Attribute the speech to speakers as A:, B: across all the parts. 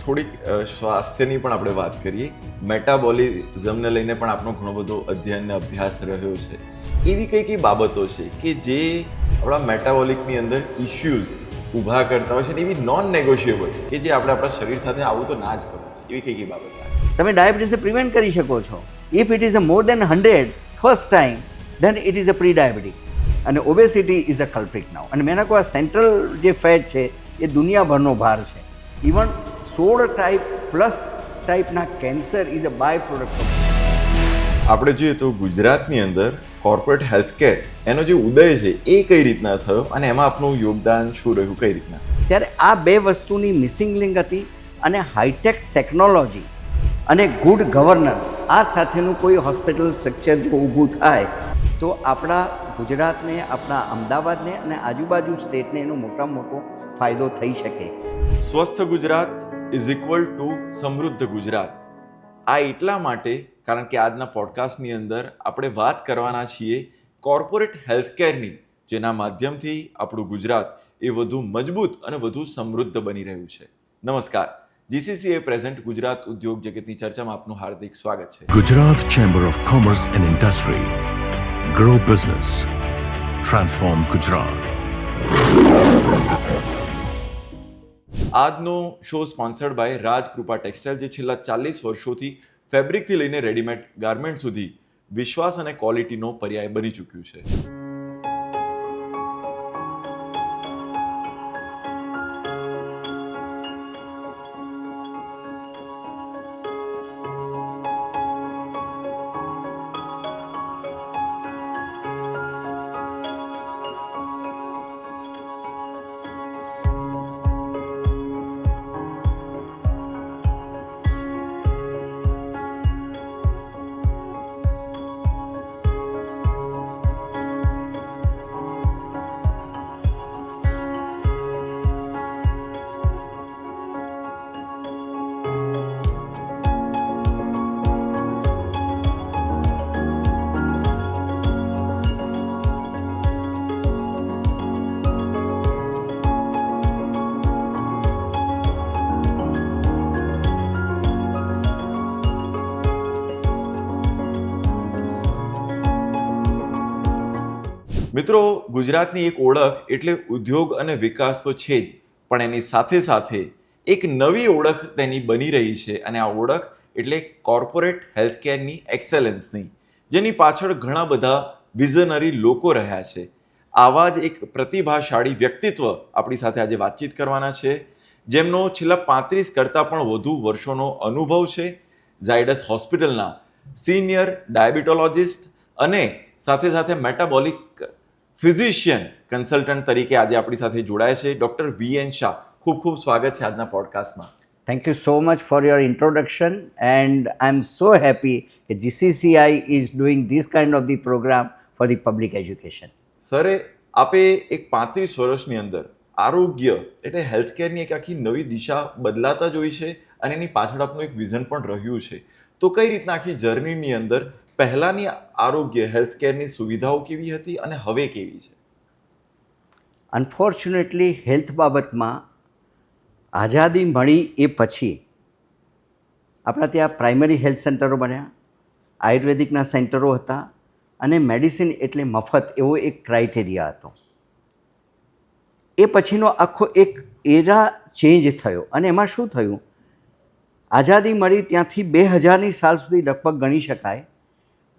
A: થોડીક સ્વાસ્થ્યની પણ આપણે વાત કરીએ. મેટાબોલિઝમને લઈને પણ આપણો ઘણો બધો અધ્યયન અને અભ્યાસ રહ્યો છે. એવી કઈ બાબતો છે કે જે આપણા મેટાબોલિકની અંદર ઇશ્યુઝ ઊભા કરતા હોય છે ને એવી નોન નેગોશિયેબલ કે જે આપણે આપણા શરીર સાથે આવું તો ના જ કરવું છે, એવી કઈ બાબત?
B: તમે ડાયાબિટીસને પ્રિવેન્ટ કરી શકો છો. If it is more than 100 first time, then it is a prediabetic અને obesity is a culprit now. અને મેં કહું આ સેન્ટ્રલ જે ફેટ છે એ દુનિયાભરનો ભાર છે. ઇવન 16 ટાઈપ પ્લસ ટાઈપના cancer is a byproduct.
A: આપણે જોઈએ તો ગુજરાતની અંદર કોર્પોરેટ હેલ્થકેર એનો જે ઉદય છે એ કઈ રીતના થયો અને એમાં આપનું યોગદાન શું રહ્યું, કઈ રીતના?
B: ત્યારે આ બે વસ્તુની મિસિંગ લિંક હતી અને હાઈટેક ટેકનોલોજી અને ગુડ ગવર્નન્સ આ સાથેનું કોઈ હોસ્પિટલ સ્ટ્રક્ચર જો ઊભું થાય તો આપણા ગુજરાતને, આપણા અમદાવાદને અને આજુબાજુ સ્ટેટને એનો મોટામાં મોટો ફાયદો થઈ શકે.
A: સ્વસ્થ ગુજરાત ઇઝ ઇક્વલ ટુ સમૃદ્ધ ગુજરાત. આ એટલા માટે કારણ કે આજના પોડકાસ્ટની અંદર આપણે વાત કરવાના છીએ કોર્પોરેટ હેલ્થકેરની, જેના માધ્યમથી આપણું ગુજરાત એ વધુ મજબૂત અને વધુ સમૃદ્ધ બની રહ્યું છે. નમસ્કાર, GCCA પ્રેઝન્ટ ગુજરાત ઉદ્યોગ જગતની ચર્ચામાં આપનું હાર્દિક સ્વાગત છે.
C: Gujarat chamber of commerce and industry. Grow business, transform Gujarat.
A: આજનો show sponsored by Rajkrupa textile, જે છેલ્લા 40 વર્ષોથી ફેબ્રિકથી લઈને રેડીમેડ ગાર્મેન્ટ સુધી વિશ્વાસ અને ક્વોલિટીનો પર્યાય બની ચૂક્યું છે. મિત્રો, ગુજરાતની એક ઓળખ એટલે ઉદ્યોગ અને વિકાસ તો છે જ, પણ એની સાથે સાથે એક નવી ઓળખ તેની બની રહી છે અને આ ઓળખ એટલે કોર્પોરેટ હેલ્થકેરની એક્સેલન્સની, જેની પાછળ ઘણા બધા વિઝનરી લોકો રહ્યા છે. આવા જ એક પ્રતિભાશાળી વ્યક્તિત્વ આપણી સાથે આજે વાતચીત કરવાના છે, જેમનો છેલ્લા 35 કરતાં પણ વધુ વર્ષોનો અનુભવ છે. ઝાયડસ હોસ્પિટલના સિનિયર ડાયાબિટોલોજિસ્ટ અને સાથે સાથે મેટાબોલિક ફિઝિશિયન કન્સલ્ટન્ટ તરીકે આજે આપણી સાથે જોડાય છે ડૉક્ટર VN શાહ. ખૂબ ખૂબ સ્વાગત છે આજના પોડકાસ્ટમાં.
B: Thank you so much for your introduction and I am so happy કે GCCI is doing this kind of the program for the public education.
A: સરે, આપે એક 35 વર્ષની અંદર આરોગ્ય એટલે હેલ્થકેરની એક આખી નવી દિશા બદલાતા જોઈ છે અને એની પાછળ આપનું એક વિઝન પણ રહ્યું છે. તો કઈ રીતના આખી જર્નીની અંદર પહેલાંની આરોગ્ય હેલ્થકેરની સુવિધાઓ કેવી હતી અને હવે કેવી છે?
B: અનફોર્ચ્યુનેટલી હેલ્થ બાબતમાં આઝાદી મળી એ પછી આપણા ત્યાં પ્રાઇમરી હેલ્થ સેન્ટરો બન્યા, આયુર્વેદિકના સેન્ટરો હતા અને મેડિસિન એટલે મફત એવો એક ક્રાઇટેરિયા હતો. એ પછીનો આખો એક એરા ચેન્જ થયો અને એમાં શું થયું, આઝાદી મળી ત્યાંથી 2000ની સાલ સુધી લગભગ ગણી શકાય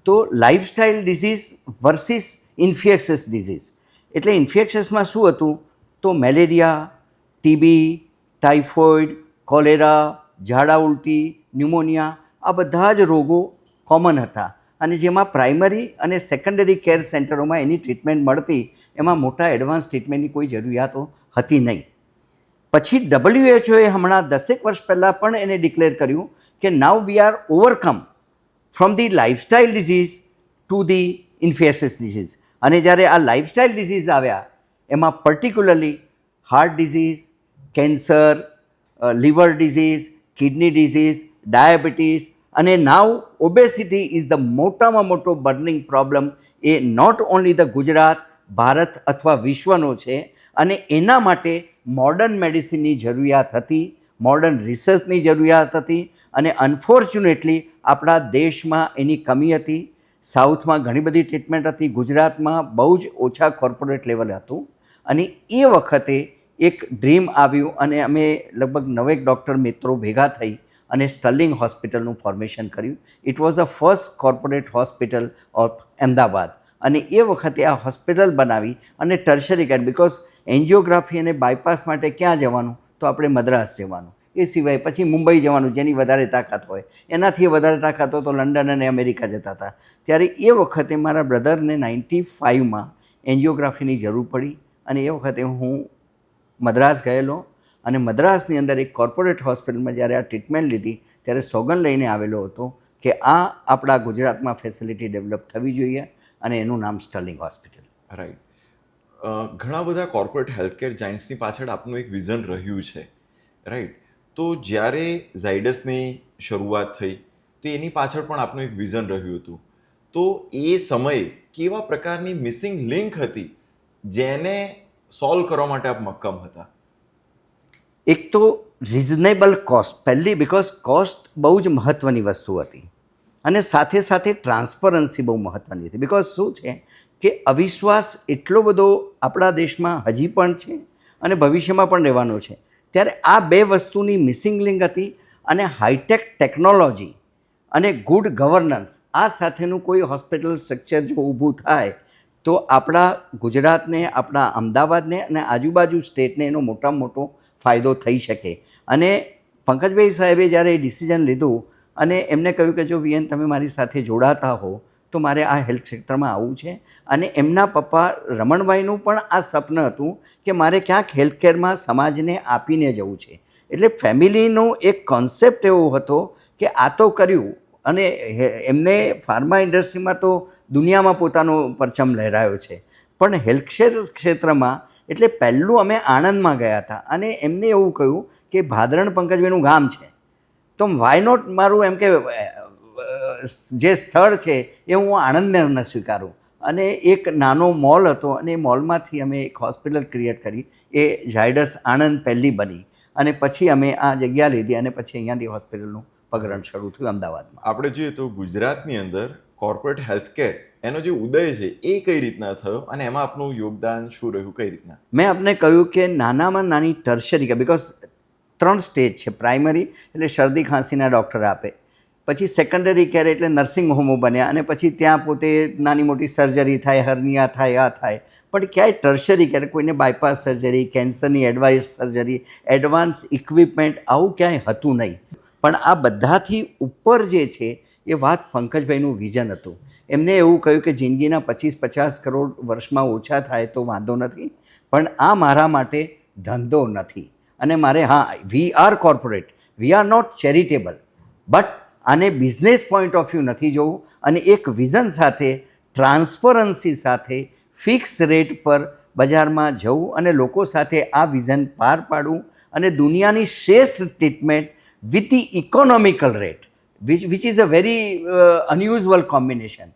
B: તો lifestyle disease versus infectious disease. એટલે ઇન્ફેક્શિયસમાં શું હતું તો મેલેરિયા, ટીબી, ટાઇફોઇડ, કોલેરા, ઝાડા ઉલટી, ન્યુમોનિયા આ બધા જ રોગો કોમન હતા અને જેમાં પ્રાઇમરી અને સેકન્ડરી કેર સેન્ટરોમાં એની ટ્રીટમેન્ટ મળતી, એમાં મોટા એડવાન્સ ટ્રીટમેન્ટની કોઈ જરૂરિયાતો હતી નહીં. પછી WHOએ હમણાં 10 વર્ષ પહેલાં પણ એને ડિક્લેર કર્યું કે now we are overcome from the lifestyle disease to the infectious disease. અને જ્યારે આ લાઇફસ્ટાઇલ ડિઝીઝ આવ્યા એમાં particularly heart disease, cancer, liver disease, kidney disease, diabetes અને નાવ ઓબેસિટી ઇઝ ધ મોટામાં મોટો બર્નિંગ પ્રોબ્લેમ. એ not only the Gujarat, Bharat અથવા વિશ્વનો છે અને એના માટે મોડર્ન મેડિસિનની જરૂરિયાત હતી. મોડર્ન રિસર્ચની જરૂરિયાત હતી અને અનફોર્ચ્યુનેટલી આપણા દેશમાં એની કમી હતી. સાઉથમાં ઘણી બધી ટ્રીટમેન્ટ હતી, ગુજરાતમાં બહુ જ ઓછા કોર્પોરેટ લેવલ હતું. અને એ વખતે એક ડ્રીમ આવ્યું અને અમે લગભગ 9 ડૉક્ટર મિત્રો ભેગા થઈ અને સ્ટર્લિંગ હોસ્પિટલનું ફોર્મેશન કર્યું. It was the first corporate hospital of Ahmedabad. અને એ વખતે આ હોસ્પિટલ બનાવી અને ટર્શરી કેર, બિકોઝ એન્જિયોગ્રાફી અને બાયપાસ માટે ક્યાં જવાનું, તો આપણે મદ્રાસ જવાનું, એ સિવાય પછી મુંબઈ જવાનું જેની વધારે તાકાત હોય, એનાથી વધારે તાકાત હોય તો લંડન અને અમેરિકા જતા હતા. ત્યારે એ વખતે મારા બ્રધરને 95માં એન્જિયોગ્રાફીની જરૂર પડી અને એ વખતે હું મદ્રાસ ગયેલો અને મદ્રાસની અંદર એક કોર્પોરેટ હોસ્પિટલમાં જ્યારે આ ટ્રીટમેન્ટ લીધી ત્યારે સોગંદ લઈને આવેલો હતો કે આ આપણા ગુજરાતમાં ફેસિલિટી ડેવલપ થવી જોઈએ અને એનું નામ સ્ટર્લિંગ હોસ્પિટલ.
A: રાઈટ. ઘણા બધા કોર્પોરેટ હેલ્થકેર જાયન્ટ્સની પાછળ આપનું એક વિઝન રહ્યું છે, રાઈટ? તો જ્યારે ઝાયડસની શરૂઆત થઈ તો એની પાછળ પણ આપનું એક વિઝન રહ્યું હતું. તો એ સમયે કેવા પ્રકારની મિસિંગ લિંક હતી જેને સોલ્વ કરવા માટે આપ મક્કમ હતા?
B: એક તો રિઝનેબલ કોસ્ટ, પહેલી બિકોઝ કોસ્ટ બહુ જ મહત્ત્વની વસ્તુ હતી અને સાથે સાથે ટ્રાન્સપરન્સી બહુ મહત્ત્વની હતી. બિકોઝ શું છે કે અવિશ્વાસ એટલો બધો આપણા દેશમાં હજી પણ છે અને ભવિષ્યમાં પણ રહેવાનો છે. ત્યારે આ બે વસ્તુની મિસિંગ લિંક હતી અને હાઈટેક ટેકનોલોજી અને ગુડ ગવર્નન્સ, આ સાથેનું કોઈ હોસ્પિટલ સ્ટ્રક્ચર જો ઊભું થાય તો આપણા ગુજરાતને, આપણા અમદાવાદને અને આજુબાજુ સ્ટેટને એનો મોટામાં મોટો ફાયદો થઈ શકે. અને પંકજભાઈ સાહેબે જ્યારે એ ડિસિઝન લીધું અને એમને કહ્યું કે જો વીએન તમે મારી સાથે જોડાતા હો તો મારે આ હેલ્થ ક્ષેત્રમાં આવવું છે. અને એમના પપ્પા રમણભાઈનું પણ આ સ્વપ્ન હતું કે મારે ક્યાંક હેલ્થકેરમાં સમાજને આપીને જવું છે. એટલે ફેમિલીનો એક કોન્સેપ્ટ એવો હતો કે આ તો કર્યું અને એમને ફાર્મા ઇન્ડસ્ટ્રીમાં તો દુનિયામાં પોતાનો પરચમ લહેરાયો છે, પણ હેલ્થ ક્ષેત્રમાં એટલે પહેલું અમે આણંદમાં ગયા હતા અને એમને એવું કહ્યું કે ભાદરણ પંકજભાઈનું ગામ છે તો વાય નોટ મારું એમ કે જે સ્થળ છે એ હું આણંદને ન સ્વીકારું. અને એક નાનો મોલ હતો અને એ મોલમાંથી અમે એક હોસ્પિટલ ક્રિએટ કરી, એ ઝાયડસ આણંદ પહેલી બની અને પછી અમે આ જગ્યા લીધી અને પછી અહીંયાથી હોસ્પિટલનું પગરણ શરૂ થયું અમદાવાદમાં.
A: આપણે જોઈએ તો ગુજરાતની અંદર કોર્પોરેટ હેલ્થકેર એનો જે ઉદય છે એ કઈ રીતના થયો અને એમાં આપનું યોગદાન શું રહ્યું, કઈ રીતના?
B: મેં આપને કહ્યું કે નાનામાં નાની ટર્શરી, બિકોઝ 3 સ્ટેજ છે. પ્રાઇમરી એટલે શરદી ખાંસીના ડૉક્ટર આપે, પછી સેકન્ડરી કેર એટલે નર્સિંગ હોમો બન્યા અને પછી ત્યાં પોતે નાની મોટી સર્જરી થાય, હર્નિયા થાય, આ થાય. પણ ક્યાંય ટર્શરી કેર, કોઈને બાયપાસ સર્જરી, કેન્સરની એડવાન્સ સર્જરી, એડવાન્સ ઇક્વિપમેન્ટ આવું ક્યાંય હતું નહીં. પણ આ બધાથી ઉપર જે છે એ વાત પંકજભાઈનું વિઝન હતું. એમને એવું કહ્યું કે જિંદગીના 25-50 કરોડ વર્ષમાં ઓછા થાય તો વાંધો નથી, પણ આ મારા માટે ધંધો નથી. અને મારે, હા, we are corporate, we are not charitable, but આને બિઝનેસ પોઈન્ટ ઓફ વ્યૂ નથી જોવું અને એક વિઝન સાથે, ટ્રાન્સપરન્સી સાથે, ફિક્સ રેટ પર બજારમાં જવું અને લોકો સાથે આ વિઝન પાર પાડવું અને દુનિયાની શ્રેષ્ઠ treatment with the economical rate, which is a very unusual combination.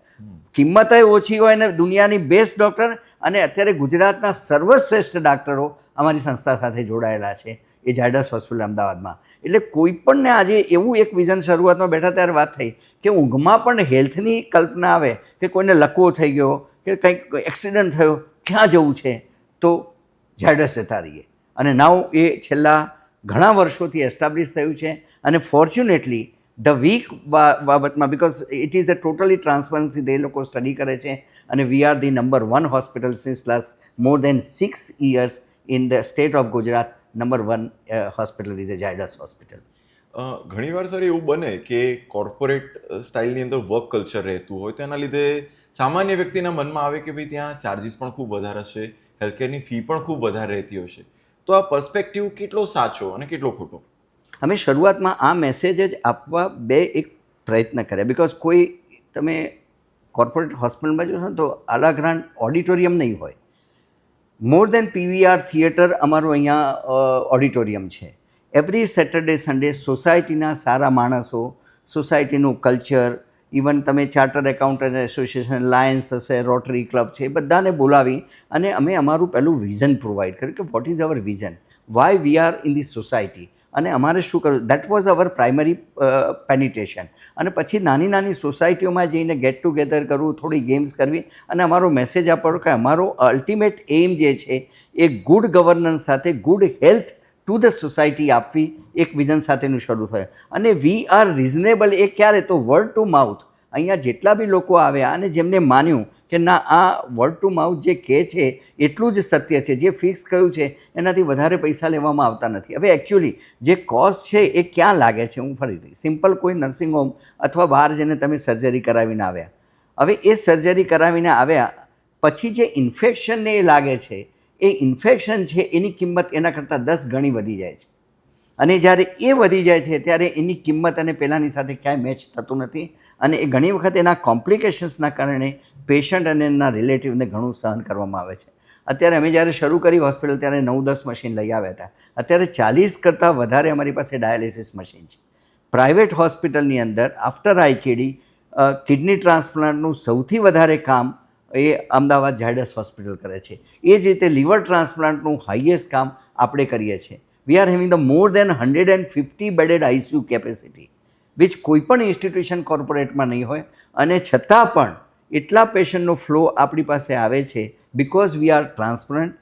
B: કિંમત ઓછી હોય અને દુનિયાની બેસ્ટ ડૉક્ટર, અને અત્યારે ગુજરાતના સર્વશ્રેષ્ઠ ડૉક્ટરો અમારી સંસ્થા સાથે જોડાયેલા છે એ ઝાયડસ હોસ્પિટલ અમદાવાદમાં. એટલે કોઈ પણને આજે એવું એક વિઝન, શરૂઆતમાં બેઠા ત્યારે વાત થઈ કે ઊંઘમાં પણ હેલ્થની કલ્પના આવે કે કોઈને લકવો થઈ ગયો કે કંઈક એક્સિડન્ટ થયો, ક્યાં જવું છે, તો ઝાયડસ જતા રહીએ. અને નાવ એ છેલ્લા ઘણા વર્ષોથી એસ્ટાબ્લિશ થયું છે અને ફોર્ચ્યુનેટલી ધ વીક બાબતમાં, because it is a totally transparency, તે લોકો સ્ટડી કરે છે અને we are the number 1 hospital since last more than 6 years in the state of Gujarat. Number 1 hospital is a Zydus hospital.
A: ઘણીવાર સર એવું બને કે કોર્પોરેટ સ્ટાઇલની અંદર વર્ક કલ્ચર રહેતું હોય તો એના લીધે સામાન્ય વ્યક્તિના મનમાં આવે કે ભાઈ ત્યાં ચાર્જિસ પણ ખૂબ વધારે હશે, હેલ્થકેરની ફી પણ ખૂબ વધારે રહેતી હશે. તો આ પર્સપેક્ટિવ કેટલો સાચો અને કેટલો ખોટો?
B: અમે શરૂઆતમાં આ મેસેજ જ આપવા એક પ્રયત્ન કર્યા, બિકોઝ કોઈ તમે કોર્પોરેટ હોસ્પિટલમાં જોશો ને તો આલાગ્રાન્ડ ઓડિટોરિયમ નહીં હોય. મોર દેન પીવીઆર થિયેટર અમારું અહીંયા ઓડિટોરિયમ છે. એવરી સેટરડે સન્ડે સોસાયટીના સારા માણસો, સોસાયટીનું કલ્ચર, ઇવન તમે ચાર્ટર્ડ એકાઉન્ટન્ટ એસોસિએશન, લાયન્સ હશે, રોટરી ક્લબ છે, એ બધાને બોલાવી અને અમે અમારું પહેલું વિઝન પ્રોવાઈડ કર્યું કે what is our vision, why we are in the society, અને અમારે શું કરવું, દેટ વોઝ અવર પ્રાઇમરી પેનિટેશન. અને પછી નાની નાની સોસાયટીઓમાં જઈને ગેટ ટુગેધર કરવું, થોડી ગેમ્સ કરવી અને અમારો મેસેજ આપવાનો કે અમારો અલ્ટિમેટ એમ જે છે એ ગુડ ગવર્નન્સ સાથે good health to the society આપવી, એક વિઝન સાથેનું શરૂ થયું. અને વી આર રિઝનેબલ એ ક્યારે, તો વર્ડ ટુ માઉથ. અહીંયા જેટલા બી લોકો આવ્યા અને જેમને માન્યું કે ના આ વર્ડ ટુ માઉથ જે કહે છે એટલું જ સત્ય છે, જે ફિક્સ કહ્યું છે એનાથી વધારે પૈસા લેવામાં આવતા નથી. હવે એકચ્યુઅલી જે કોસ્ટ છે એ ક્યાં લાગે છે, હું ફરીથી સિમ્પલ કોઈ નર્સિંગ હોમ અથવા બહાર જઈને તમે સર્જરી કરાવીને આવ્યા, હવે એ સર્જરી કરાવીને આવ્યા પછી જે ઇન્ફેક્શનને એ લાગે છે, એ ઇન્ફેક્શન છે એની કિંમત એના કરતાં 10 ગણી વધી જાય છે. અને જ્યારે એ વધી જાય છે ત્યારે એની કિંમત અને પહેલાંની સાથે ક્યાંય મેચ થતું નથી. અને એ ઘણી વખત એના કોમ્પ્લિકેશન્સના કારણે પેશન્ટ અને એના રિલેટિવને ઘણું સહન કરવામાં આવે છે. અત્યારે અમે જ્યારે શરૂ કરી હોસ્પિટલ ત્યારે 9-10 મશીન લઈ આવ્યા હતા. અત્યારે 40 કરતાં વધારે અમારી પાસે ડાયાલિસિસ મશીન છે. પ્રાઇવેટ હોસ્પિટલની અંદર આફ્ટર આઈકેડી કિડની ટ્રાન્સપ્લાન્ટનું સૌથી વધારે કામ એ અમદાવાદ ઝાયડસ હોસ્પિટલ કરે છે. એ જ રીતે લીવર ટ્રાન્સપ્લાન્ટનું હાઈએસ્ટ કામ આપણે કરીએ છીએ. We are having the more than 150 bedded ICU capacity, which કોઈ પણ ઇન્સ્ટિટ્યુશન કોર્પોરેટમાં નહીં હોય. અને છતાં પણ એટલા પેશન્ટનો ફ્લો આપણી પાસે આવે છે because we are transparent,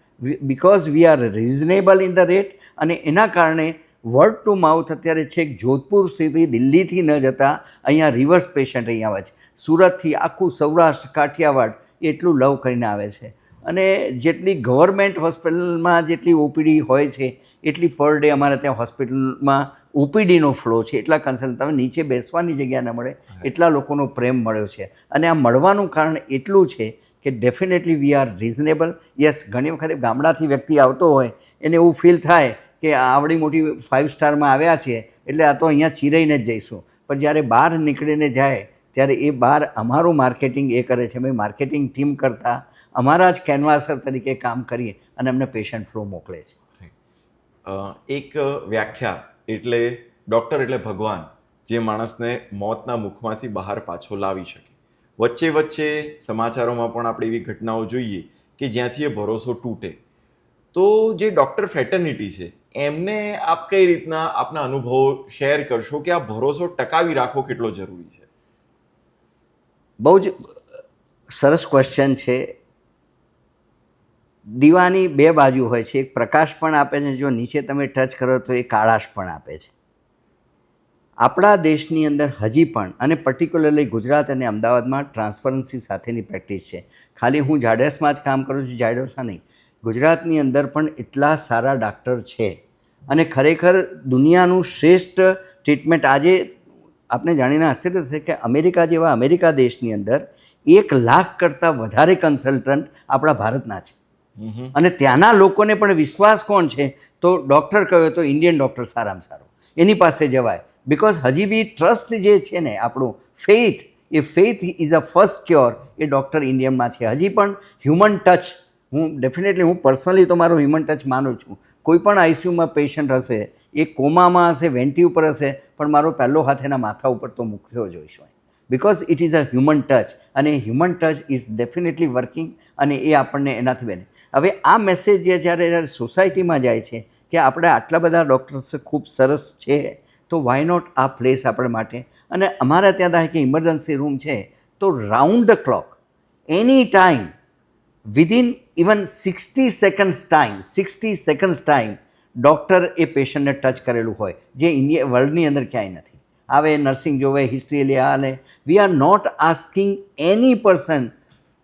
B: because we are reasonable in the rate. અને એના કારણે વર્ડ ટુ માઉથ અત્યારે છેક જોધપુર સુધી, દિલ્હીથી ન જતા અહીંયા રિવર્સ પેશન્ટ અહીંયા આવે છે. સુરતથી આખું સૌરાષ્ટ્ર, કાઠિયાવાડ એટલું લવ કરીને આવે છે. અને જેટલી ગવર્મેન્ટ હોસ્પિટલમાં જેટલી OPD હોય છે એટલી પર ડે અમારે ત્યાં હોસ્પિટલમાં OPDનો ફ્લો છે. એટલા કન્સલ્ટ, તમે નીચે બેસવાની જગ્યા ન મળે એટલા લોકોનો પ્રેમ મળ્યો છે. અને આ મળવાનું કારણ એટલું છે કે definitely we are reasonable. Yes, ઘણી વખતે ગામડાથી વ્યક્તિ આવતો હોય એને એવું ફીલ થાય કે આવડી મોટી 5 સ્ટારમાં આવ્યા છીએ એટલે આ તો અહીંયા ચીરાઈને જ જઈશું. પણ જ્યારે બહાર નીકળીને જાય ત્યારે એ બહાર અમારું માર્કેટિંગ એ કરે છે. અમે માર્કેટિંગ ટીમ કરતાં અમારા જ કેનવાસર તરીકે કામ કરીએ અને અમને પેશન્ટ ફ્લો મોકલે છે.
A: એક વ્યાખ્યા એટલે ડૉક્ટર એટલે ભગવાન, જે માણસને મોતના મુખમાંથી બહાર પાછો લાવી શકે. વચ્ચે વચ્ચે સમાચારોમાં પણ આપણે એવી ઘટનાઓ જોઈએ કે જ્યાંથી એ ભરોસો તૂટે. તો જે ડૉક્ટર ફ્રેટર્નિટી છે એમને આપ કઈ રીતના આપના અનુભવો શેર કરશો કે આ ભરોસો ટકાવી રાખવો કેટલો જરૂરી છે?
B: બહુ જ સરસ ક્વેશ્ચન છે. દીવાની 2 બાજુ હોય છે, એક પ્રકાશ પણ આપે છે, જો નીચે તમે ટચ કરો તો એ કાળાશ પણ આપે છે. આપણા દેશની અંદર હજી પણ, અને પર્ટિક્યુલરલી ગુજરાત અને અમદાવાદમાં ટ્રાન્સપરન્સી સાથેની પ્રેક્ટિસ છે. ખાલી હું ઝાયડસમાં જ કામ કરું છું, ઝાયડસમાં નહીં, ગુજરાતની અંદર પણ એટલા સારા ડાક્ટર છે. અને ખરેખર દુનિયાનું શ્રેષ્ઠ ટ્રીટમેન્ટ આજે આપણે જાણીને આશ્ચર્ય થશે કે અમેરિકા જેવા અમેરિકા દેશની અંદર 1 લાખ કરતાં વધારે કન્સલ્ટન્ટ આપણા ભારતના છે. અને ત્યાંના લોકોને પણ વિશ્વાસ કોણ છે, તો ડૉક્ટર કહ્યું તો ઇન્ડિયન ડૉક્ટર સારામાં સારો, એની પાસે જવાય. બિકોઝ હજી બી ટ્રસ્ટ જે છે ને આપણું ફેઇથ, એ faith is a first cure, એ ડૉક્ટર ઇન્ડિયનમાં છે. હજી પણ હ્યુમન ટચ, હું ડેફિનેટલી, હું પર્સનલી તો મારો હ્યુમન ટચ માનું છું. કોઈ પણ ICUમાં પેશન્ટ હશે, એ કોમામાં હશે, વેન્ટી ઉપર હશે, પણ મારો પહેલો હાથ એના માથા ઉપર તો મૂક્યો જ હોય છે. Because it is a human touch, અને human touch is definitely working, અને એ આપણને એનાથી બને. હવે આ મેસેજ જે જ્યારે સોસાયટીમાં જાય છે કે આપણે આટલા બધા ડૉક્ટર્સ ખૂબ સરસ છે, તો વાય નોટ આ પ્લેસ આપણે માટે. અને અમારા ત્યાં થાય કે ઇમરજન્સી રૂમ છે તો round the clock, any time, within even 60 seconds time doctor એ પેશન્ટને ટચ કરેલું હોય, જે વર્લ્ડની અંદર ક્યાંય નથી. આવે નર્સિંગ જોવે, હિસ્ટ્રી લે, આ લે. We are not asking any person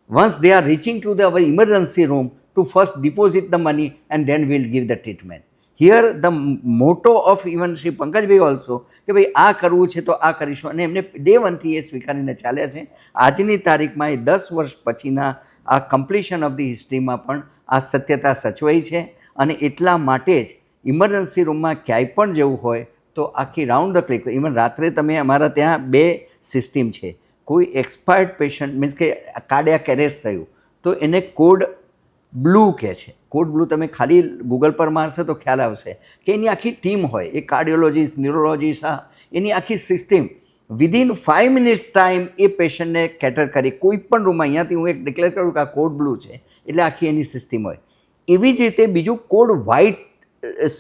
B: once they are reaching to our emergency room to first deposit the money and then we'll give the treatment. Here the motto of even Shri Pankajbhai also કે ભાઈ આ કરવું છે તો આ કરીશું, અને એમને day 1 થી એ સ્વીકારીને ચાલ્યા છે. આજની તારીખમાં એ 10 વર્ષ પછીના આ કમ્પ્લીશન ઓફ ધી હિસ્ટ્રીમાં પણ આ સત્યતા સચવાઈ છે. અને એટલા માટે જ ઇમરજન્સી રૂમમાં ક્યાંય પણ જવું હોય તો આખી રાઉન્ડ ધ ક્લિક, ઇવન રાત્રે તમે, અમારા ત્યાં 2 સિસ્ટમ છે. કોઈ એક્સપાયર્ડ પેશન્ટ, મીન્સ કે કાર્ડિયાક એરેસ્ટ થયું તો એને કોડ બ્લુ કહે છે. કોડ બ્લુ તમે ખાલી ગૂગલ પર મારશો તો ખ્યાલ આવશે કે એની આખી ટીમ હોય, એ કાર્ડિયોલોજીસ્ટ, ન્યુરોલોજીસ્ટ, એની આખી સિસ્ટમ વિધિન 5 મિનિટ્સ ટાઈમ એ પેશન્ટને કેટર કરી કોઈ પણ રૂમમાં. અહીંયાથી હું એક ડિક્લેર કરું કે આ કોડ બ્લુ છે એટલે આખી એની સિસ્ટમ હોય. એવી જ રીતે બીજું કોડ વ્હાઇટ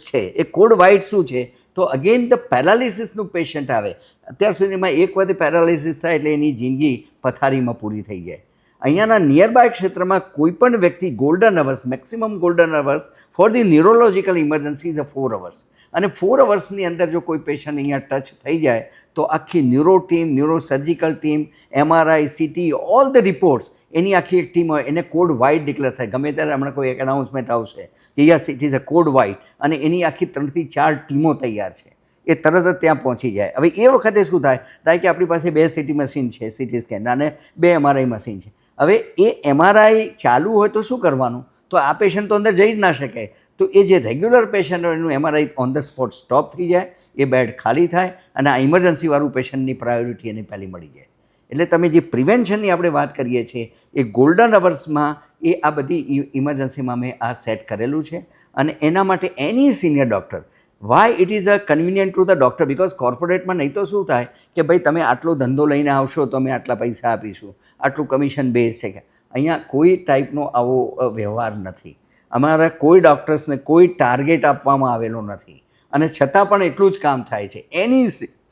B: છે. એ કોડ વ્હાઇટ શું છે? તો અગેન ધ પેરાલિસિસનું પેશન્ટ આવે, અત્યાર સુધીમાં એક વખત પેરાલિસિસ થાય એટલે એની જિંદગી પથારીમાં પૂરી થઈ જાય. અહીંયાના નિયર બાય ક્ષેત્રમાં કોઈ પણ વ્યક્તિ golden hours, maximum golden hours for the neurological emergency is 4 hours. અને 4 hours અંદર જો કોઈ પેશન્ટ અહીંયા ટચ થઈ જાય તો આખી neuro team, neuro surgical team, MRI, CT, all the reports, એની આખી એક ટીમ હોય, એને કોડ વ્હાઇટ ડિક્લેર થાય. ગમે ત્યારે હમણાં કોઈ એક એનાઉન્સમેન્ટ આવશે કે yes it is a code white, અને એની આખી 3 થી 4 ટીમો તૈયાર છે, એ તરત જ ત્યાં પહોંચી જાય. હવે એ વખતે શું થાય? થાય કે આપણી પાસે 2 CT મશીન છે, CT સ્કેન, અને 2 MRI મશીન છે. હવે એ MRI ચાલુ હોય તો શું કરવાનું? તો આ પેશન્ટ તો અંદર જઈ જ ના શકે. તો એ જે રેગ્યુલર પેશન્ટ હોય એનું MRI on the spot stop થઈ જાય, એ બેડ ખાલી થાય, અને આ ઇમરજન્સીવાળું પેશન્ટની પ્રાયોરિટી એને પહેલી મળી જાય. એટલે તમે જે પ્રિવેન્શનની આપણે વાત કરીએ છીએ એ ગોલ્ડન અવર્સમાં એ આ બધી ઇમરજન્સીમાં મેં આ સેટ કરેલું છે. અને એના માટે એની senior doctor, why it is a convenient to the doctor, because કોર્પોરેટમાં નહીં તો શું થાય કે ભાઈ તમે આટલો ધંધો લઈને આવશો તો અમે આટલા પૈસા આપીશું, આટલું કમિશન બેઝ છે. કે અહીંયા કોઈ ટાઈપનો આવો વ્યવહાર નથી. અમારા કોઈ ડૉક્ટર્સને કોઈ ટાર્ગેટ આપવામાં આવેલો નથી, અને છતાં પણ એટલું જ કામ થાય છે. Any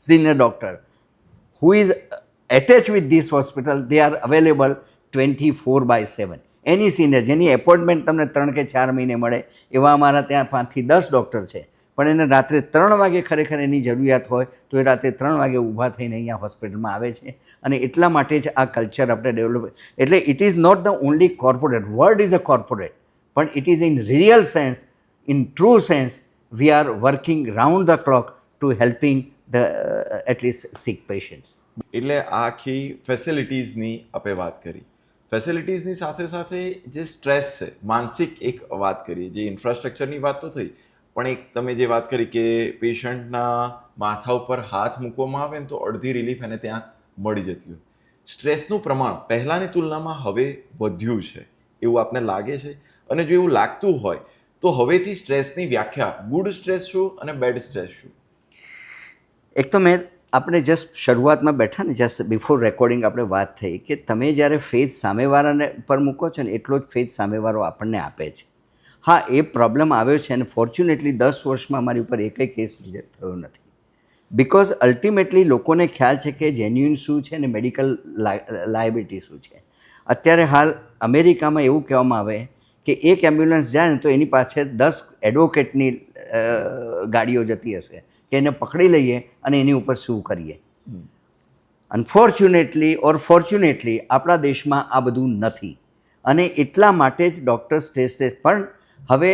B: senior doctor who is attached with this hospital, they are available 24/7. Any senior જેની એપોઇન્ટમેન્ટ તમને 3 કે 4 મહિને મળે એવા અમારા ત્યાં 5 થી 10 ડૉક્ટર છે, પણ એને રાત્રે 3 વાગે ખરેખર એની જરૂરિયાત હોય તો એ રાત્રે 3 વાગે ઊભા થઈને અહીંયા હોસ્પિટલમાં આવે છે. અને એટલા માટે જ આ કલ્ચર આપણે ડેવલપ, એટલે it is not the only corporate, word is a corporate, પણ it is in real sense, in true sense we are working round the clock to helping the at least sick patients.
A: એટલે આ આખી ફેસિલિટીઝની આપણે વાત કરી. ફેસિલિટીઝની સાથે સાથે જે સ્ટ્રેસ છે, માનસિક એક વાત કરીએ, જે ઇન્ફ્રાસ્ટ્રક્ચરની વાત તો થઈ, પણ એક તમે જે વાત કરી કે પેશન્ટના માથા ઉપર હાથ મૂકવામાં આવે ને તો અડધી રિલીફ એને ત્યાં મળી જતી હોય. સ્ટ્રેસનું પ્રમાણ પહેલાંની તુલનામાં હવે વધ્યું છે એવું આપને લાગે છે? અને જો એવું લાગતું હોય તો હવેથી સ્ટ્રેસની વ્યાખ્યા, ગુડ સ્ટ્રેસ શું અને બેડ સ્ટ્રેસ શું?
B: એક તો મેં આપણે જસ્ટ શરૂઆતમાં બેઠા ને, જસ્ટ બિફોર રેકોર્ડિંગ આપણે વાત થઈ કે તમે જ્યારે ફેથ સામેવાળાને પર મૂકો છો ને એટલો જ ફેથ સામેવાળો આપણને આપે છે. હા, એ પ્રોબ્લેમ આવ્યો છે, અને ફોર્ચ્યુનેટલી 10 વર્ષમાં મારી ઉપર એકય કેસ થયો નથી, બિકોઝ અલ્ટિમેટલી લોકોને ખ્યાલ છે કે જેન્યુઇન શું છે ને મેડિકલ લાયબિલિટી શું છે. અત્યારે હાલ અમેરિકામાં એવું કહેવામાં આવે કે એક એમ્બ્યુલન્સ જાય ને તો એની પાછળ 10 એડવોકેટની ગાડીઓ જતી હશે કે એને પકડી લઈએ અને એની ઉપર શું કરીએ. અનફોર્ચ્યુનેટલી ઓર ફોર્ચ્યુનેટલી આપણા દેશમાં આ બધું નથી, અને એટલા માટે જ ડૉક્ટર સ્ટેજ પણ હવે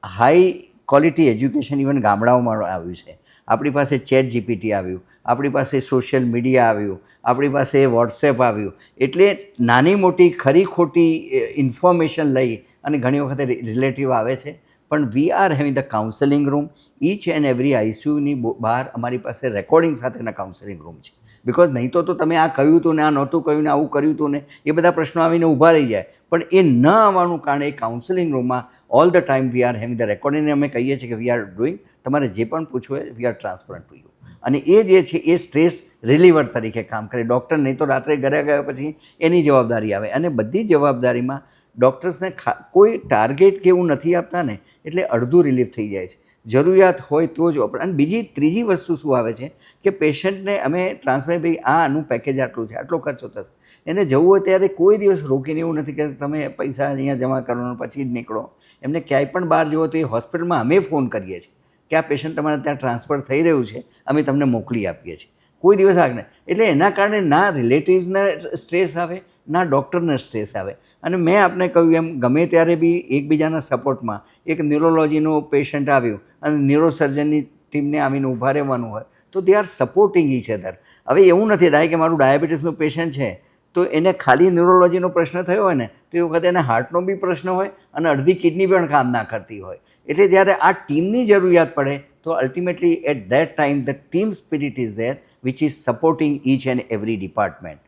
B: હાઈ ક્વોલિટી એજ્યુકેશન ઇવન ગામડાઓમાં આવ્યું છે. આપણી પાસે ચેટ જીપીટી આવ્યું, આપણી પાસે સોશિયલ મીડિયા આવ્યું, આપણી પાસે વોટ્સએપ આવ્યું, એટલે નાની મોટી ખરી ખોટી ઇન્ફોર્મેશન લઈ અને ઘણી વખતે રિલેટિવ આવે છે. પણ we are having the counselling room, each and every ICUની બહાર અમારી પાસે રેકોર્ડિંગ સાથેના કાઉન્સેલિંગ રૂમ છે. બિકોઝ નહીં તો તમે આ કહ્યું હતું ને આ નહોતું કહ્યું ને આવું કર્યું હતું ને એ બધા પ્રશ્નો આવીને ઊભા રહી જાય. પણ એ ન આવવાનું કારણે એ કાઉન્સેલિંગ રૂમમાં all the time V are having the recording. અમે કહીએ છીએ કે વી આર ડુઈંગ, તમારે જે પણ પૂછવું હોય we are transparent to you. અને એ જે છે એ સ્ટ્રેસ રિલીવર તરીકે કામ કરે. ડૉક્ટર નહીં તો રાત્રે ઘરે ગયા પછી એની જવાબદારી આવે, અને બધી જવાબદારીમાં ડૉક્ટર્સને કોઈ ટાર્ગેટ કે એવું નથી આપતા ને, એટલે અડધું રિલીફ થઈ જાય છે. જરૂરિયાત હોય તો જ આપણે. અને ત્રીજી વસ્તુ શું આવે છે કે પેશન્ટને અમે ટ્રાન્સફર, ભાઈ આનું પેકેજ આટલું છે, આટલો ખર્ચો થશે, એને જવું હોય ત્યારે કોઈ દિવસ રોકીને એવું નથી કે તમે પૈસા અહીંયા જમા કરવાનો પછી જ નીકળો. એમને ક્યાંય પણ બહાર જવો તો એ હોસ્પિટલમાં અમે ફોન કરીએ છીએ કે આ પેશન્ટ તમારે ત્યાં ટ્રાન્સફર થઈ રહ્યું છે, અમે તમને મોકલી આપીએ છીએ. કોઈ દિવસ આગળ. એટલે એના કારણે ના રિલેટિવ્સને સ્ટ્રેસ આવે, ના ડૉક્ટરને સ્ટ્રેસ આવે. અને મેં આપને કહ્યું એમ ગમે ત્યારે બી એકબીજાના સપોર્ટમાં, એક ન્યુરોલોજીનું પેશન્ટ આવ્યું અને ન્યુરોસર્જનની ટીમને આવીને ઊભા રહેવાનું હોય તો they are supporting each other. હવે એવું નથી થાય કે મારું ડાયાબિટીસનું પેશન્ટ છે તો એને ખાલી ન્યુરોલોજીનો પ્રશ્ન થયો હોય ને તો એ વખતે એને હાર્ટનો બી પ્રશ્ન હોય અને અડધી કિડની પણ કામ ના કરતી હોય. એટલે જ્યારે આ ટીમની જરૂરિયાત પડે તો ultimately at that time the team spirit is there which is supporting each and every department.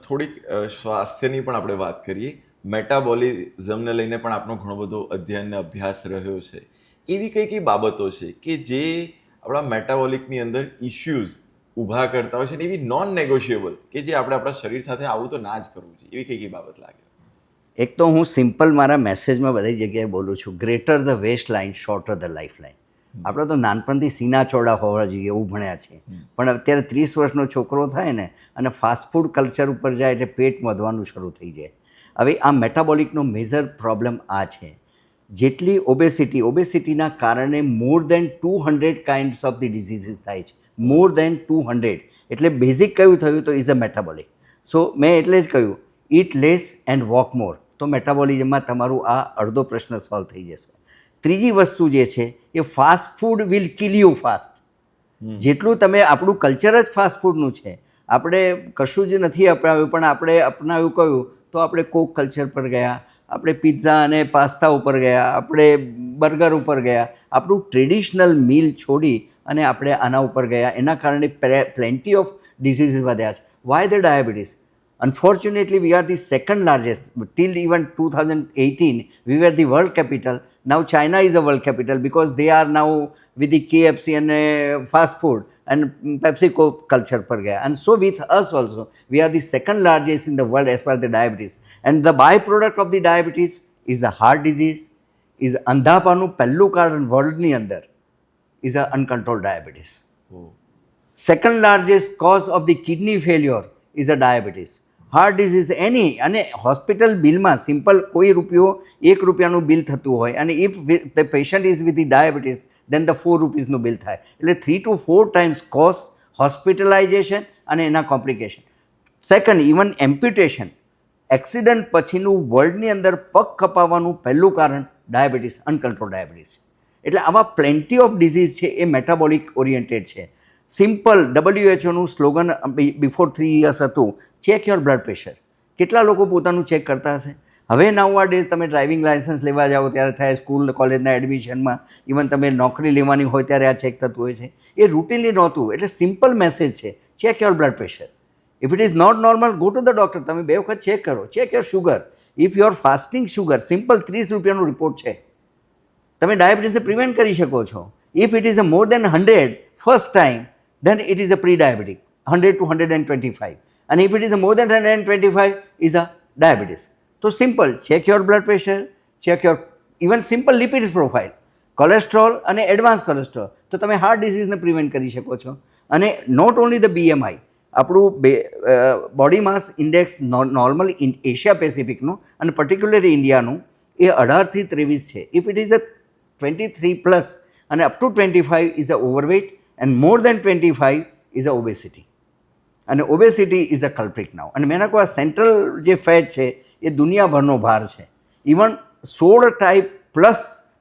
A: થોડીક સ્વાસ્થ્યની પણ આપણે વાત કરીએ. મેટાબોલિઝમને લઈને પણ આપનો ઘણો બધો અધ્યયન અને અભ્યાસ રહ્યો છે. એવી કઈ બાબતો છે કે જે આપણા મેટાબોલિકની અંદર ઇશ્યુઝ ઊભા કરતા હોય છે ને એવી નોન નેગોશિયેબલ કે જે આપણે આપણા શરીર સાથે આવું તો ના જ કરવું છે, એવી કઈ બાબત લાગે?
B: એક તો હું સિમ્પલ મારા મેસેજમાં બધી જગ્યાએ બોલું છું, greater the waistline shorter the lifeline. આપણે તો નાનપણથી સીના ચોડા હોવા જોઈએ એવું ભણ્યા છીએ, પણ અત્યારે 30 વર્ષનો છોકરો થાય ને અને ફાસ્ટફૂડ કલ્ચર ઉપર જાય એટલે પેટ વધવાનું શરૂ થઈ જાય. હવે આ મેટાબોલિકનો મેજર પ્રોબ્લેમ આ છે. જેટલી ઓબેસિટીના કારણે મોર દેન 200 કાઇન્ડ્સ ઓફ ધી ડિઝીઝીસ થાય છે, મોર દેન 200. એટલે બેઝિક કયું થયું તો ઇઝ અ મેટાબોલિક. સો મેં એટલે જ કહ્યું ઇટ લેસ એન્ડ વોક મોર, તો મેટાબોલિઝમમાં તમારું આ અડધો પ્રશ્ન સોલ્વ થઈ જશે. ત્રીજી વસ્તુ જે છે એ fast food will kill you fast. જેટલું તમે, આપણું કલ્ચર જ ફાસ્ટ ફૂડનું છે, આપણે કશું જ નથી અપનાવ્યું, પણ આપણે અપનાવ્યું કયું તો આપણે કોક કલ્ચર પર ગયા, આપણે પિઝા અને પાસ્તા ઉપર ગયા, આપણે બર્ગર ઉપર ગયા, આપણું ટ્રેડિશનલ મીલ છોડી અને આપણે આના ઉપર ગયા. એના કારણે પ્લેન્ટી ઓફ ડિસીઝીસ વધ્યા છે. Y the diabetes? Unfortunately, we are the second largest. Till even 2018, we were the world capital. Now China is a world capital because they are now with the KFC and fast food and PepsiCo culture per gaya. And so with us also, we are the second largest in the world as far as the diabetes. And the byproduct of the diabetes is the heart disease, is અંધાપાનું પહેલું કારણ વર્લ્ડની અંદર is a uncontrolled diabetes. Second largest cause of the kidney failure is a diabetes. Heart disease એની, અને hospital બિલમાં simple કોઈ ₹1 રૂપિયાનું bill થતું હોય અને if the patient is with the diabetes then the ₹4 bill થાય. એટલે 3 to 4 times કોસ્ટ, હોસ્પિટલાઇઝેશન અને એના complication. Second, even amputation, accident પછીનું વર્લ્ડની અંદર પગ કપાવવાનું પહેલું કારણ ડાયાબિટીસ, અનકન્ટ્રોલ ડાયાબિટીસ. એટલે આવા પ્લેન્ટી ઓફ ડિઝીઝ છે એ મેટાબોલિક ઓરિએન્ટેડ છે. સિમ્પલ WHOનું સ્લોગન બિફોર 3 years હતું, ચેક યોર બ્લડ પ્રેશર. કેટલા લોકો પોતાનું ચેક કરતા હશે? હવે નાઉ ડેઝ તમે ડ્રાઇવિંગ લાઇસન્સ લેવા જાઓ ત્યારે થાય, સ્કૂલ કોલેજના એડમિશનમાં, ઇવન તમે નોકરી લેવાની હોય ત્યારે આ ચેક થતું હોય છે. એ રૂટીનલી નહોતું. એટલે સિમ્પલ મેસેજ છે, check your blood pressure. If it is not normal, go to the doctor. તમે 2 વખત ચેક કરો. Check your sugar. If your fasting sugar, simple ₹30 report છે, તમે ડાયાબિટીસને પ્રિવેન્ટ કરી શકો છો. If it is more than 100 first time, then it is a pre-diabetic, 100 to 125. And if it is more than 125, is a diabetes. So simple, check your blood pressure, check your even simple lipids profile, cholesterol અને advanced cholesterol. તો તમે heart ડિઝીઝને prevent કરી શકો છો. અને not only the BMI, આપણું body mass index normal Asia પેસિફિકનું અને પર્ટિક્યુલરલી ઇન્ડિયાનું એ 18 થી 23 છે. ઇફ ઇટ ઇઝ અ 23+ અને up to 25 is a overweight and more than 25 is a obesity. And obesity is a culprit now. અને મેં કહું આ સેન્ટ્રલ જે ફેટ છે એ દુનિયાભરનો ભાર છે. ઇવન 16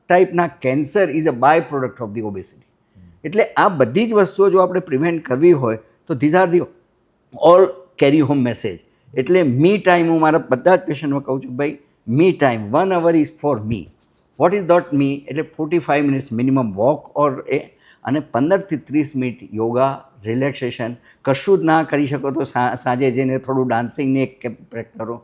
B: ટાઈપના cancer is a byproduct of the obesity. એટલે આ બધી જ વસ્તુઓ જો આપણે પ્રિવેન્ટ કરવી હોય તો these are the all carry home message. એટલે મી ટાઈમ, હું મારા બધા જ પેશન્ટમાં કહું છું, ભાઈ me time 1 hour is for me. What is that me? એટલે 45 minutes મિનિમમ વોક ઓર અને 15 થી 30 મિનિટ યોગા, રિલેક્સેશન. કશું જ ના કરી શકો તો સાંજે જઈને થોડું ડાન્સિંગની એક પ્રેક્ટિસ કરો.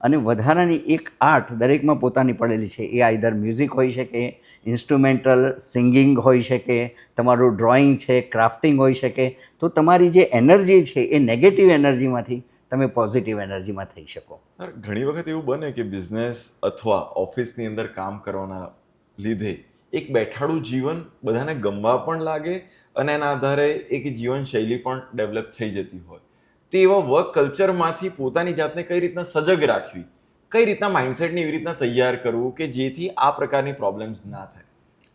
B: અને વધારાની એક આર્ટ દરેકમાં પોતાની પડેલી છે. એ આઈધર મ્યુઝિક હોઈ શકે, ઇન્સ્ટ્રુમેન્ટલ સિંગિંગ હોઈ શકે, તમારું ડ્રોઈંગ છે, ક્રાફ્ટિંગ હોઈ શકે. તો તમારી જે એનર્જી છે એ નેગેટિવ એનર્જીમાંથી તમે પોઝિટિવ એનર્જીમાં થઈ શકો.
A: ઘણી વખત એવું બને કે બિઝનેસ અથવા ઓફિસની અંદર કામ કરવાના લીધે એક બેઠાડું જીવન બધાને ગમવા પણ લાગે અને એના આધારે એક જીવનશૈલી પણ ડેવલપ થઈ જતી હોય. તો એવા વર્ક કલ્ચરમાંથી પોતાની જાતને કઈ રીતના સજગ રાખવી, કઈ રીતના માઇન્ડસેટને એવી રીતના તૈયાર કરવું કે જેથી આ પ્રકારની પ્રોબ્લેમ્સ ના થાય?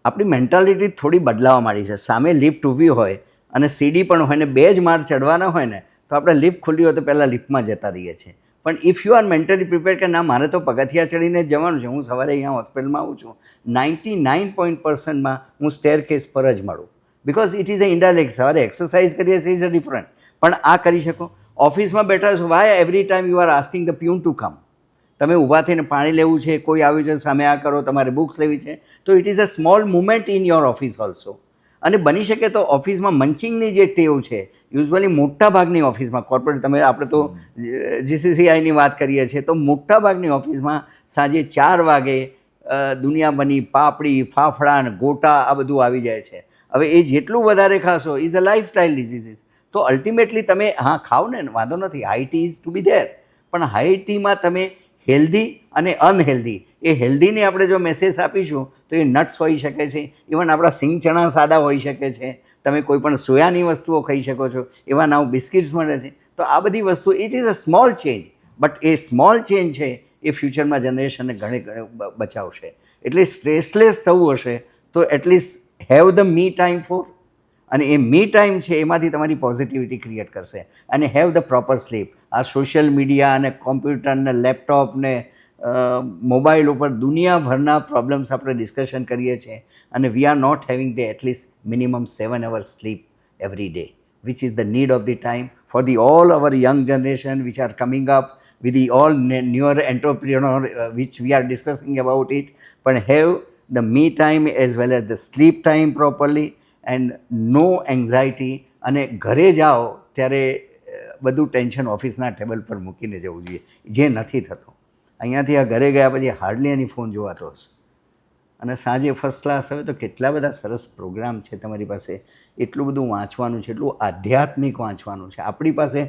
B: આપણી મેન્ટાલિટી થોડી બદલાવા માંડી છે. સામે લિફ્ટ ઊભી હોય અને સીડી પણ હોય ને 2 જ માળ ચડવાના હોય ને તો આપણે લિફ્ટ ખુલ્લી હોય તો પહેલાં લિફ્ટમાં જતા રહીએ છીએ. પણ if you are mentally prepare કે ના, મારે તો પગથિયા ચડીને જ જવાનું છે, હું સવારે અહીંયા હોસ્પિટલમાં આવું છું, 99% હું સ્ટેરકેસ પર જ મળું. Because it is a indirect. સવારે એક્સરસાઇઝ કરીએ છીએ ઇઝ અ ડિફરન્ટ. પણ આ કરી શકો. ઓફિસમાં બેઠા છો, why every time you are asking the peon to come. તમે ઊભા થઈને પાણી લેવું છે, કોઈ આવ્યું છે સામે, આ કરો, તમારે બુક્સ લેવી છે, તો it is a small moment in your office also. અને બની શકે તો ઓફિસમાં મંચિંગની જે ટેવ છે, યુઝ્યુઅલી મોટા ભાગની ઓફિસમાં કોર્પોરેટ, આપણે તો GCCIની વાત કરીએ છીએ તો મોટા ભાગની ઓફિસમાં સાંજે 4 વાગે દુનિયાભરની પાપડી, ફાફડા અને ગોટા આ બધું આવી જાય છે. હવે એ જેટલું વધારે ખાશો ઇઝ અ લાઇફસ્ટાઇલ ડિઝીઝીસ. તો અલ્ટિમેટલી તમે ખાઓ ને, વાંધો નથી, high tea is to be there, પણ હાઈ ટીમાં તમે હેલ્ધી અને અનહેલ્ધી, એ હેલ્ધીને આપણે જો મેસેજ આપીશું તો એ નટ્સ હોઈ શકે છે, ઇવન આપણા સિંગ ચણા સાદા હોઈ શકે છે, તમે કોઈ પણ સોયાની વસ્તુઓ ખાઈ શકો છો, એવા નાવ બિસ્કિટ્સ મળે છે. તો આ બધી વસ્તુઓ it is a small change, but A small change છે એ ફ્યુચરમાં જનરેશનને ઘણે બચાવશે. એટલે સ્ટ્રેસલેસ થવું હશે તો at least have the me time for, અને એ મી ટાઈમ છે એમાંથી તમારી પોઝિટિવિટી ક્રિએટ કરશે. અને હેવ ધ પ્રોપર સ્લીપ. આ સોશિયલ મીડિયા અને કોમ્પ્યુટર ને લેપટોપ ને મોબાઈલ ઉપર દુનિયાભરના પ્રોબ્લેમ્સ આપણે ડિસ્કશન કરીએ છીએ, અને we are not having the at least minimum 7 hours sleep every day, which is the need of the time for the all our young generation which are coming up with the all newer entrepreneur which we are discussing about it, but have the me time as well as the sleep time properly and no anxiety. અને ઘરે જાઓ ત્યારે બધું tension ઓફિસના table પર મૂકીને જવું જોઈએ, જે નથી થતું. અહીંયાથી આ ઘરે ગયા પછી હાર્ડલી એની ફોન જોવાતો હશે, અને સાંજે ફર્સ્ટ ક્લાસ હવે તો કેટલા બધા સરસ પ્રોગ્રામ છે તમારી પાસે, એટલું બધું વાંચવાનું છે, એટલું આધ્યાત્મિક વાંચવાનું છે, આપણી પાસે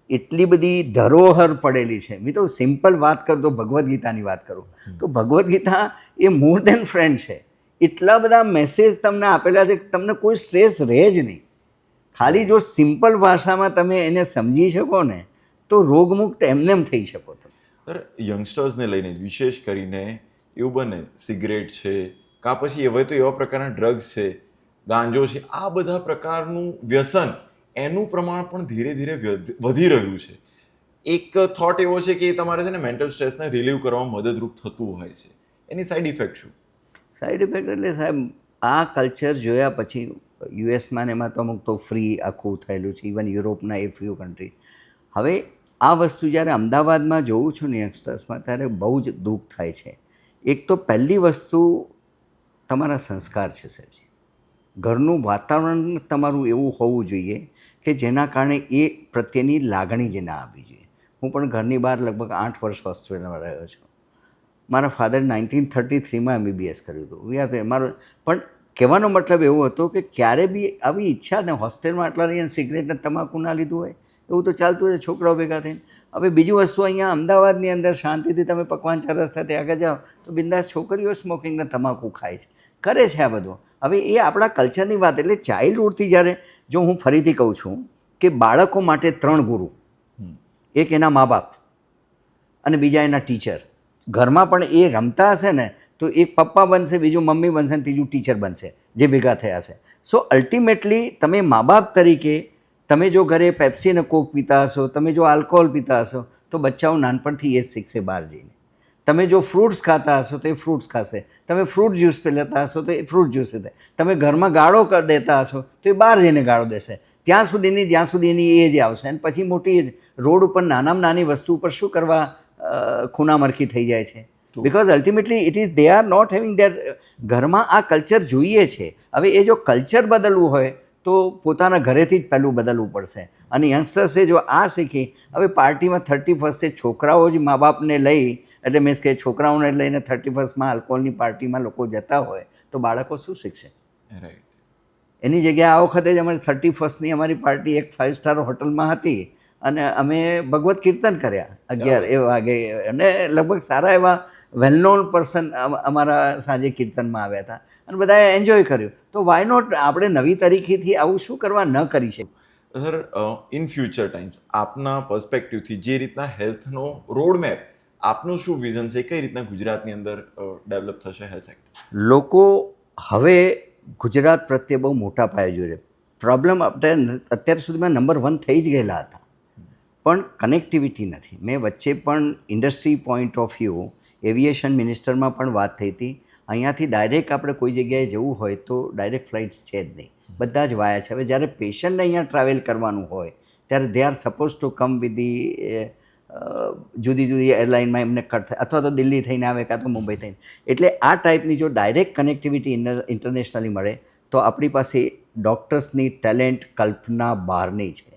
B: એટલી બધી ધરોહર પડેલી છે. મેં તો સિમ્પલ વાત કરું તો ભગવદ્ ગીતાની વાત કરું તો ભગવદ્ ગીતા એ મોર દેન ફ્રેન્ડ છે. એટલા બધા મેસેજ તમને આપેલા છે કે તમને કોઈ સ્ટ્રેસ રહે જ નહીં. ખાલી જો સિમ્પલ ભાષામાં તમે એને સમજી શકો ને તો રોગમુક્ત એમનેમ થઈ શકો તમે.
A: સર, યંગસ્ટર્સને લઈને વિશેષ કરીને એવું બને સિગરેટ છે કાં પછી હવે તો એવા પ્રકારના ડ્રગ્સ છે, ગાંજો છે, આ બધા પ્રકારનું વ્યસન એનું પ્રમાણ પણ ધીરે ધીરે વધી રહ્યું છે. એક થોટ એવો છે કે એ તમારે છે ને મેન્ટલ સ્ટ્રેસને રિલીવ કરવામાં મદદરૂપ થતું હોય છે. એની સાઈડ ઇફેક્ટ શું?
B: સાઈડ ઇફેક્ટ એટલે સાહેબ આ કલ્ચર જોયા પછી યુએસમાં ને એમાં તો અમુક તો ફ્રી આખું થયેલું છે, ઇવન યુરોપના એ ફ્યુ કન્ટ્રી. હવે આ વસ્તુ જ્યારે અમદાવાદમાં જોઉં છું ને યંગસ્ટર્સમાં ત્યારે બહુ જ દુઃખ થાય છે. એક તો પહેલી વસ્તુ તમારા સંસ્કાર છે સાહેબજી. ઘરનું વાતાવરણ તમારું એવું હોવું જોઈએ કે જેના કારણે એ પ્રત્યેની લાગણી જે ના આવવી જોઈએ. હું પણ ઘરની બહાર લગભગ 8 વર્ષ હોસ્પિટલમાં રહ્યો છું. મારા ફાધર 1933માં MBBS કર્યું હતું. મારો પણ કહેવાનો મતલબ એવો હતો કે ક્યારે બી આવી ઈચ્છા ને હોસ્ટેલમાં આટલા રહીને સિગરેટ ને તમાકુ ના લીધું હોય એવું તો ચાલતું હોય છોકરાઓ ભેગા થઈને. હવે બીજી વસ્તુ અહીંયા અમદાવાદની અંદર શાંતિથી તમે પકવાન 4 રસ્તાથી આગળ જાઓ તો બિંદાસ છોકરીઓ સ્મોકિંગ ને તમાકુ ખાય છે, કરે છે આ બધું. હવે એ આપણા કલ્ચરની વાત. એટલે ચાઇલ્ડહુડથી જ્યારે જો હું ફરીથી કહું છું કે બાળકો માટે 3 ગુરુ, એક એના મા બાપ અને બીજા એના ટીચર. ઘરમાં પણ એ રમતા હશે ને તો એક પપ્પા બનશે, બીજું મમ્મી બનશે અને ત્રીજું ટીચર બનશે જે ભેગા થયા છે. સો અલ્ટિમેટલી તમે મા બાપ તરીકે તમે જો ઘરે પેપ્સી ને કોક પીતા હશો, તમે જો આલ્કોહોલ પીતા હશો તો બચ્ચાઓ નાનપણથી એ જ શીખશે બહાર જઈને. તમે જો ફ્રૂટ્સ ખાતા હશો તો એ ફ્રૂટ્સ ખાશે, તમે ફ્રૂટ જ્યુસ લેતા હશો તો એ ફ્રૂટ જ્યુસ લેશે, તમે ઘરમાં ગાળો દેતા હશો તો એ બહાર જઈને ગાળો દેશે. ત્યાં સુધી એની એજ આવશે અને પછી મોટી રોડ ઉપર નાનામાં નાની વસ્તુ ઉપર શું કરવા ખૂનામરકી થઈ જાય છે. Because ultimately it is they are not having there. ઘરમાં આ કલ્ચર જોઈએ છે. હવે એ જો કલ્ચર બદલવું હોય તો પોતાના ઘરેથી જ પહેલું બદલવું પડશે. અને યંગસ્ટર્સે જો આ શીખી, હવે પાર્ટીમાં 31st છોકરાઓ જ મા બાપને લઈ, એટલે મીન્સ કે છોકરાઓને લઈને 31stમાં આલ્કોહોલની પાર્ટીમાં લોકો જતા હોય તો બાળકો શું શીખશે?
A: રાઈટ.
B: એની જગ્યાએ આ વખતે જ અમારી 31stની અમારી પાર્ટી એક 5 સ્ટાર હોટલમાં હતી અને અમે ભગવત કીર્તન કર્યા 11 વાગે, અને લગભગ સારા એવા વેલ નોન પર્સન અમારા સાંજે કીર્તનમાં આવ્યા હતા અને બધાએ એન્જોય કર્યું. તો વાય નોટ આપણે નવી તરીકેથી આવું શું કરવા ન કરી શકીએ?
A: સર, ઇન ફ્યુચર ટાઈમ્સ આપના પર્સપેક્ટિવથી જે રીતના હેલ્થનો રોડ મેપ, આપનું શું વિઝન છે? કઈ રીતના ગુજરાતની અંદર ડેવલપ થશે હેલ્થ સેક્ટર?
B: લોકો હવે ગુજરાત પ્રત્યે બહુ મોટા પાયે જોઈ રહ્યા. પ્રોબ્લેમ અત્યાર સુધીમાં નંબર 1 થઈ જ ગયેલા હતા, પણ કનેક્ટિવિટી નથી. મેં વચ્ચે પણ industry point of view aviation મિનિસ્ટરમાં પણ વાત થઈ હતી. અહીંયાથી ડાયરેક્ટ આપણે કોઈ જગ્યાએ જવું હોય તો ડાયરેક્ટ ફ્લાઇટ્સ છે જ નહીં, બધા જ વાયા છે. હવે જ્યારે પેશન્ટને અહીંયા ટ્રાવેલ કરવાનું હોય ત્યારે they are suppose to come with the જુદી જુદી એરલાઇનમાં એમને કટ થાય, અથવા તો દિલ્હી થઈને આવે કાં તો મુંબઈ થઈને. એટલે આ ટાઈપની જો ડાયરેક્ટ કનેક્ટિવિટી ઇન્ટરનેશનલી મળે તો આપણી પાસે ડૉક્ટર્સની ટેલેન્ટ કલ્પના બહારની છે.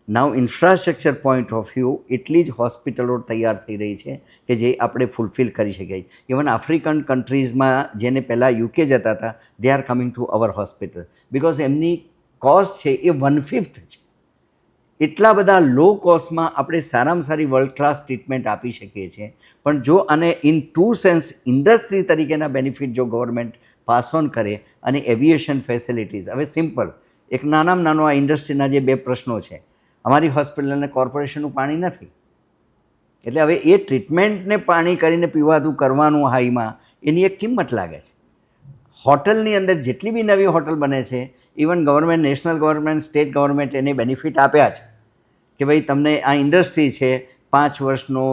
B: નાવ ઇન્ફ્રાસ્ટ્રક્ચર પોઈન્ટ ઓફ વ્યૂ એટલી જ હોસ્પિટલો તૈયાર થઈ રહી છે કે જે આપણે ફૂલફિલ કરી શકીએ. ઇવન આફ્રિકન કન્ટ્રીઝમાં જેને પહેલાં યુકે જતા હતા, they are coming to our hospital, because એમની કોસ્ટ છે એ 1/5 છે. એટલા બધા લો કોસ્ટમાં આપણે સારામાં સારી વર્લ્ડ ક્લાસ ટ્રીટમેન્ટ આપી શકીએ છીએ. પણ જો આને ઇન ટ્રુ સેન્સ ઇન્ડસ્ટ્રી તરીકેના બેનિફિટ જો ગવર્મેન્ટ પાસ ઓન કરે અને એવિએશન ફેસિલિટીઝ, હવે સિમ્પલ એક નાનામાં નાનો આ ઇન્ડસ્ટ્રીના જે 2 પ્રશ્નો છે, અમારી હોસ્પિટલને કોર્પોરેશનનું પાણી નથી, એટલે હવે એ ટ્રીટમેન્ટને પાણી કરીને પીવાતું કરવાનું હાઈમાં એની એક કિંમત લાગે છે. હોટલની અંદર જેટલી બી નવી હોટલ બને છે, even government, national government, state government એને બેનિફિટ આપ્યા છે કે ભાઈ તમને આ ઇન્ડસ્ટ્રી છે 5 વર્ષનો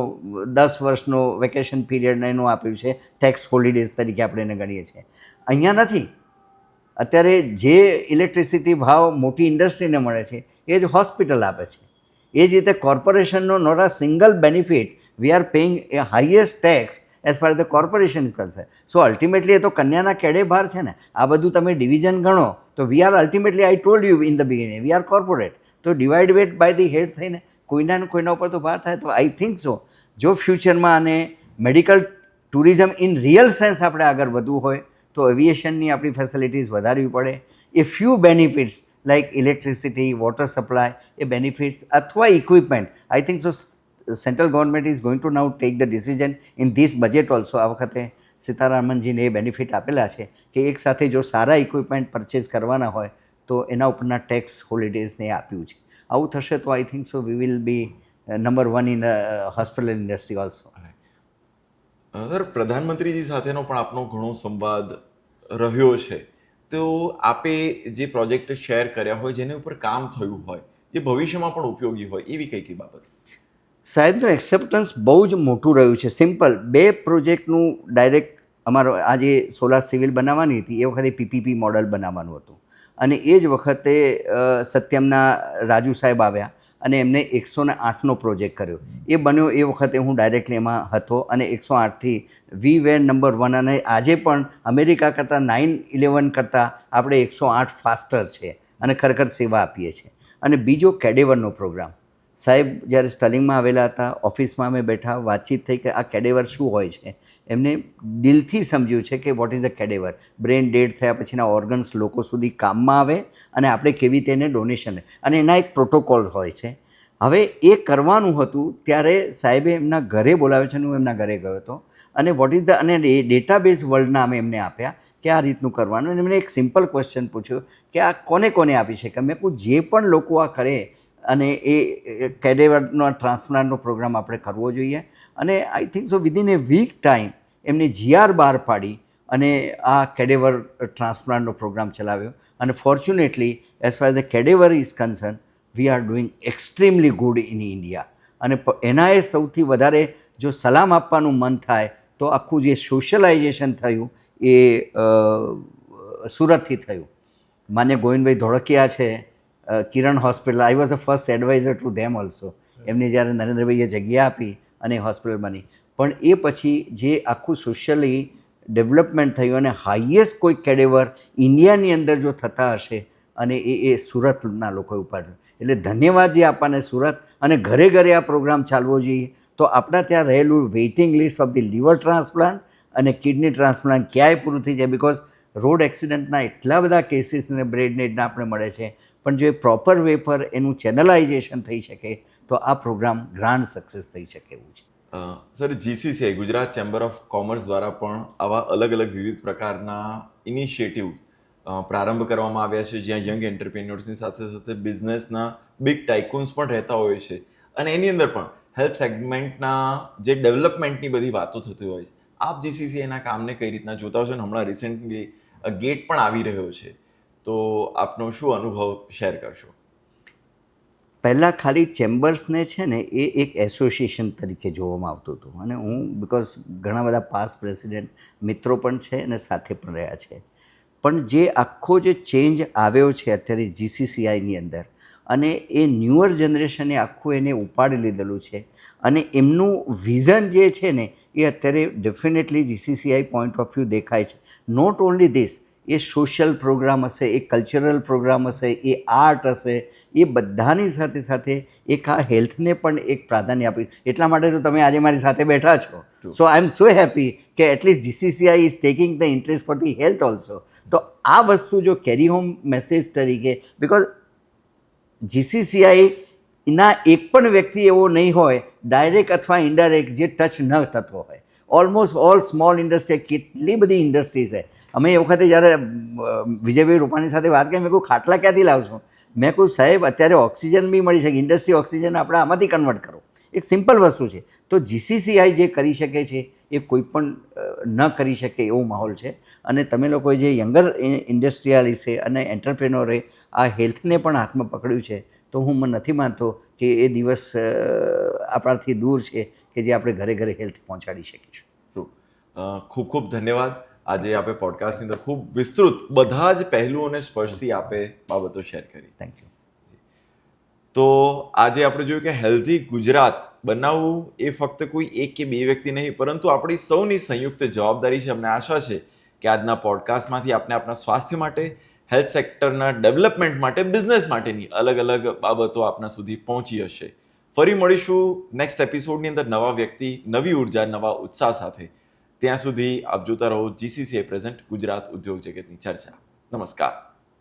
B: 10 વર્ષનો વેકેશન પીરિયડ એનું આપ્યું છે, ટેક્સ હોલિડેઝ તરીકે આપણે એને ગણીએ છીએ. અહીંયા નથી. અત્યારે જે ઇલેક્ટ્રિસિટી ભાવ મોટી ઇન્ડસ્ટ્રીને મળે છે એ જ હોસ્પિટલ આપે છે. એ જ રીતે કોર્પોરેશનનો not a single benefit, we are paying a highest tax as per the corporation concern. So ultimately એ તો કન્યાના કેડે ભાર છે ને. આ બધું તમે ડિવિઝન ગણો તો we are ultimately, I told you in the beginning, V are corporate. તો ડિવાઇડ વેટ બાય ધી હેડ થઈને કોઈના ને કોઈના ઉપર તો ભાર થાય. તો આઈ થિંક સો જો ફ્યુચરમાં આને medical tourism in real sense આપણે આગળ વધવું હોય તો એવિએશનની આપણી ફેસિલિટીઝ વધારવી પડે. A few benefits like electricity, water supply, એ બેનિફિટ્સ અથવા equipment, I think so central government is going to now take the decision in this budget also. આ વખતે સીતારામનજીને એ બેનિફિટ આપેલા છે કે એક સાથે જો સારા ઇક્વિપમેન્ટ પરચેઝ કરવાના હોય તો એના ઉપરના ટેક્સ હોલિડેઝને આપ્યું છે. આવું થશે તો I think so we will be number 1 in hospital industry also.
A: Sir, પ્રધાનમંત્રીજી સાથેનો પણ આપનો ઘણો સંવાદ રહ્યો છે, તો આપે જે પ્રોજેક્ટ શેર કર્યા હોય, જેની ઉપર કામ થયું હોય, જે ભવિષ્યમાં પણ ઉપયોગી હોય, એવી કઈ કઈ બાબત?
B: સાહેબનું એક્સેપ્ટન્સ બહુ જ મોટું રહ્યું છે. સિમ્પલ 2 પ્રોજેક્ટનું ડાયરેક્ટ અમારો આ જે સોલાર સિવિલ બનાવવાની હતી એ વખતે પીપીપી મોડલ બનાવવાનું હતું અને એ જ વખતે સત્યમના રાજુ સાહેબ આવ્યા અને એમને 108નો પ્રોજેક્ટ કર્યો. એ બન્યો એ વખતે હું ડાયરેક્ટલી એમાં હતો અને 108થી વી વેર નંબર 1 અને આજે પણ અમેરિકા કરતાં 9/11 કરતાં આપણે 108 ફાસ્ટર છે અને ખરેખર સેવા આપીએ છીએ. અને બીજો કેડેવરનો પ્રોગ્રામ, સાહેબ જ્યારે સ્ટલિંગમાં આવેલા હતા, ઓફિસમાં અમે બેઠા, વાતચીત થઈ કે આ કેડેવર શું હોય છે. એમને દિલથી સમજ્યું છે કે what is the cadaver. Brain dead થયા પછીના ઓર્ગન્સ લોકો સુધી કામમાં આવે અને આપણે કેવી રીતે એને ડોનેશન, અને એના એક પ્રોટોકોલ હોય છે. હવે એ કરવાનું હતું ત્યારે સાહેબે એમના ઘરે બોલાવે છે અને હું એમના ઘરે ગયો હતો અને વોટ ઇઝ ધ, અને ડેટાબેઝ વર્લ્ડના અમે એમને આપ્યા કે આ રીતનું કરવાનું. અને એમને એક સિમ્પલ ક્વેશ્ચન પૂછ્યો કે આ કોને કોને આપી શકે. મેં કહું જે પણ લોકો આ કરે અને એ કેડેવરનો ટ્રાન્સપ્લાન્ટનો પ્રોગ્રામ આપણે કરવો જોઈએ. અને I think so within a week time એમને GR બહાર પાડી અને આ કેડેવર ટ્રાન્સપ્લાન્ટનો પ્રોગ્રામ ચલાવ્યો. અને fortunately as far the cadaver is concern we are doing extremely good in India. અને એનાએ સૌથી વધારે જો સલામ આપવાનું મન થાય તો આખું જે સોશિયલાઇઝેશન થયું એ સુરતથી થયું. માન્ય ગોવિંદભાઈ ધોળકિયા છે, Kiran hospital, I was the first advisor to them also. એમને જ્યારે નરેન્દ્રભાઈએ જગ્યા આપી અને હોસ્પિટલ બની, પણ એ પછી જે આખું સોશિયલી ડેવલપમેન્ટ થયું અને હાઈએસ્ટ કોઈ કેડેવર ઇન્ડિયાની અંદર જો થતા હશે અને એ સુરતના લોકોએ ઉપાડ્યું. એટલે ધન્યવાદ જે આપવાને સુરત, અને ઘરે ઘરે આ પ્રોગ્રામ ચાલવો જોઈએ. તો આપણા ત્યાં રહેલું waiting list of the liver transplant અને કિડની ટ્રાન્સપ્લાન્ટ ક્યાંય પૂરું થઈ જાય. બિકોઝ રોડ એક્સિડન્ટના એટલા બધા કેસીસને બ્રેડ નેડના આપણે મળે છે, પણ જો એ પ્રોપર વે પર એનું ચેનલાઇઝેશન થઈ શકે તો આ પ્રોગ્રામ ગ્રાન્ડ સક્સેસ થઈ શકે એવું છે.
A: Sir, GCCI Gujarat chamber of commerce દ્વારા પણ આવા અલગ અલગ વિવિધ પ્રકારના ઇનિશિયેટિવ પ્રારંભ કરવામાં આવ્યા છે, જ્યાં યંગ એન્ટરપ્રિન્યોર્સની સાથે સાથે બિઝનેસના બિગ ટાઇકૂન્સ પણ રહેતા હોય છે અને એની અંદર પણ હેલ્થ સેગમેન્ટના જે ડેવલપમેન્ટની બધી વાતો થતી હોય છે. આપ GCCIના કામને કઈ રીતના જોતા હશો? અને હમણાં રિસેન્ટલી ગેટ પણ આવી રહ્યો છે, તો આપનો શું અનુભવ શેર કરશો?
B: પહેલાં ખાલી ચેમ્બર્સને છે ને એ એક એસોસિએશન તરીકે જોવામાં આવતું હતું અને હું બિકોઝ ઘણા બધા પાસ્ટ પ્રેસિડેન્ટ મિત્રો પણ છે અને સાથે પણ રહ્યા છે. પણ જે આખો જે ચેન્જ આવ્યો છે અત્યારે GCCIની અંદર અને એ ન્યુઅર જનરેશને આખું એને ઉપાડી લીધેલું છે અને એમનું વિઝન જે છે ને એ અત્યારે definitely GCCI point of view દેખાય છે. નોટ ઓન્લી ધીસ, એ સોશિયલ પ્રોગ્રામ હશે, એ કલ્ચરલ પ્રોગ્રામ હશે, એ આર્ટ હશે, એ બધાની સાથે સાથે એક આ હેલ્થને પણ એક પ્રાધાન્ય આપ્યું. એટલા માટે તો તમે આજે મારી સાથે બેઠા છો. સો આઈ એમ સો હેપી કે at least GCCI is taking the interest for the health also. તો આ વસ્તુ જો કેરી હોમ મેસેજ તરીકે, બિકોઝ GCCI એના એક પણ વ્યક્તિ એવો નહીં હોય ડાયરેક્ટ અથવા ઇનડાયરેક્ટ જે ટચ ન થતો હોય. ઓલમોસ્ટ ઓલ સ્મોલ ઇન્ડસ્ટ્રી, કેટલી બધી ઇન્ડસ્ટ્રી છે. અમે એ વખતે જ્યારે વિજયભાઈ રૂપાણી સાથે વાત કરી, મેં કહ્યું ખાટલા ક્યાંથી લાવશું? મેં કહ્યું સાહેબ અત્યારે ઓક્સિજન બી મળી શકે, ઇન્ડસ્ટ્રી ઓક્સિજન આપણે આમાંથી કન્વર્ટ કરો. એક સિમ્પલ વસ્તુ છે. તો GCCI જે કરી શકે છે એ કોઈ પણ ન કરી શકે એવો માહોલ છે. અને તમે લોકોએ જે યંગર ઇન્ડસ્ટ્રીયાલિસ્ટે અને એન્ટરપ્રેનોરે આ હેલ્થને પણ હાથમાં પકડ્યું છે, તો હું નથી માનતો કે એ દિવસ આપણાથી દૂર છે કે જે આપણે ઘરે ઘરે હેલ્થ પહોંચાડી શકીશું.
A: ખૂબ ખૂબ ધન્યવાદ. આજે આપણે પોડકાસ્ટની અંદર ખૂબ વિસ્તૃત બધા જ પહેલુઓને સ્પર્શથી આપે બાબતો શેર કરી.
B: Thank you.
A: તો આજે આપણે જોયું કે હેલ્ધી ગુજરાત બનાવવું એ ફક્ત કોઈ એક કે બે વ્યક્તિ નહીં, પરંતુ આપણી સૌની સંયુક્ત જવાબદારી છે. અમને આશા છે કે આજના પોડકાસ્ટમાંથી આપણે આપણા સ્વાસ્થ્ય માટે, હેલ્થ સેક્ટરના ડેવલપમેન્ટ માટે, બિઝનેસ માટેની અલગ અલગ બાબતો આપણા સુધી પહોંચી હશે. ફરી મળીશું નેક્સ્ટ એપિસોડની અંદર નવા વ્યક્તિ, નવી ઉર્જા, નવા ઉત્સાહ સાથે. ત્યાં સુધી આપ જોતા રહો GCCI પ્રેઝન્ટ, ગુજરાત ઉદ્યોગ જગતની ચર્ચા. નમસ્કાર.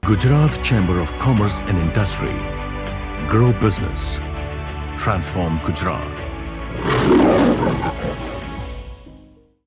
C: Gujarat Chamber of Commerce and Industry. Grow business. Transform Gujarat.